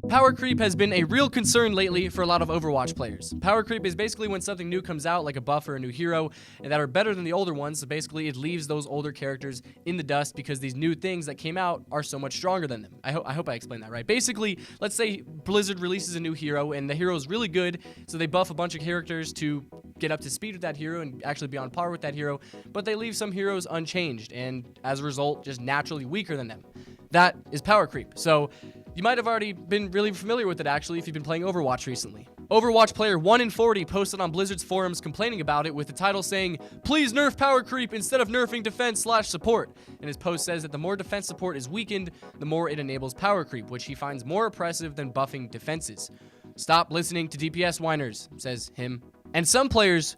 Power creep has been a real concern lately for a lot of Overwatch players. Power creep is basically when something new comes out, like a buff or a new hero, and that are better than the older ones, so basically it leaves those older characters in the dust because these new things that came out are so much stronger than them. I hope I explained that right. Basically, let's say Blizzard releases a new hero, and the hero is really good, so they buff a bunch of characters to get up to speed with that hero and actually be on par with that hero, but they leave some heroes unchanged, and as a result, just naturally weaker than them. That is power creep. So you might have already been really familiar with it, actually, if you've been playing Overwatch recently. Overwatch player 1 in 40 posted on Blizzard's forums complaining about it with the title saying, "Please nerf power creep instead of nerfing defense/support." And his post says that the more defense support is weakened, the more it enables power creep, which he finds more oppressive than buffing defenses. "Stop listening to DPS whiners," says him. And some players,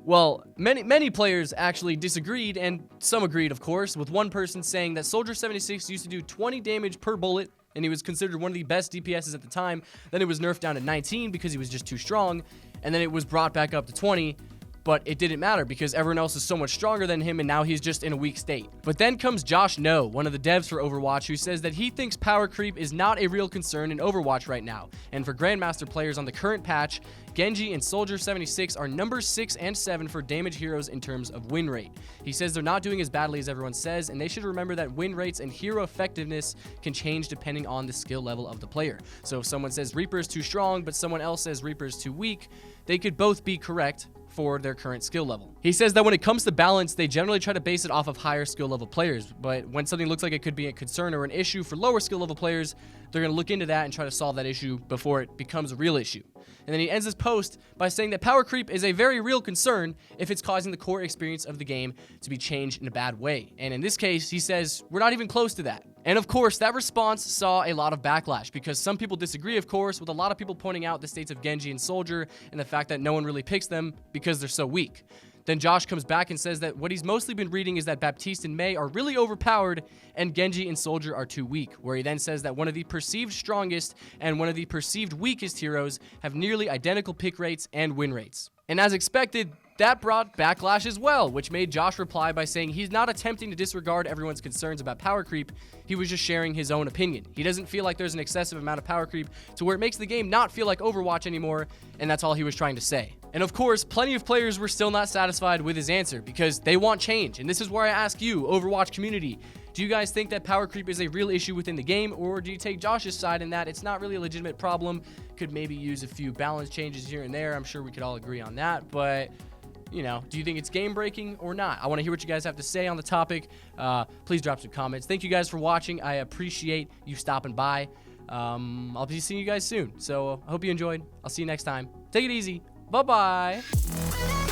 well, many players actually disagreed, and some agreed, of course, with one person saying that Soldier 76 used to do 20 damage per bullet, and he was considered one of the best DPSs at the time. Then it was nerfed down to 19 because he was just too strong, and then it was brought back up to 20, but it didn't matter because everyone else is so much stronger than him, and now he's just in a weak state. But then comes Josh No, one of the devs for Overwatch, who says that he thinks power creep is not a real concern in Overwatch right now, and for Grandmaster players on the current patch, Genji and Soldier 76 are numbers 6 and 7 for damage heroes in terms of win rate. He says they're not doing as badly as everyone says, and they should remember that win rates and hero effectiveness can change depending on the skill level of the player. So if someone says Reaper is too strong, but someone else says Reaper is too weak, they could both be correct for their current skill level. He says that when it comes to balance, they generally try to base it off of higher skill level players, but when something looks like it could be a concern or an issue for lower skill level players, they're going to look into that and try to solve that issue before it becomes a real issue. And then he ends his post by saying that power creep is a very real concern if it's causing the core experience of the game to be changed in a bad way. And in this case, he says, we're not even close to that. And of course, that response saw a lot of backlash because some people disagree, of course, with a lot of people pointing out the states of Genji and Soldier and the fact that no one really picks them because they're so weak. Then Josh comes back and says that what he's mostly been reading is that Baptiste and Mei are really overpowered and Genji and Soldier are too weak, where he then says that one of the perceived strongest and one of the perceived weakest heroes have nearly identical pick rates and win rates. And as expected, that brought backlash as well, which made Josh reply by saying he's not attempting to disregard everyone's concerns about power creep, he was just sharing his own opinion. He doesn't feel like there's an excessive amount of power creep to where it makes the game not feel like Overwatch anymore, and that's all he was trying to say. And of course, plenty of players were still not satisfied with his answer because they want change, and this is where I ask you, Overwatch community, do you guys think that power creep is a real issue within the game, or do you take Josh's side in that it's not really a legitimate problem, could maybe use a few balance changes here and there? I'm sure we could all agree on that, but you know, do you think it's game breaking or not? I want to hear what you guys have to say on the topic. Please drop some comments. Thank you guys for watching. I appreciate you stopping by. I'll be seeing you guys soon. So I hope you enjoyed. I'll see you next time. Take it easy. Bye-bye.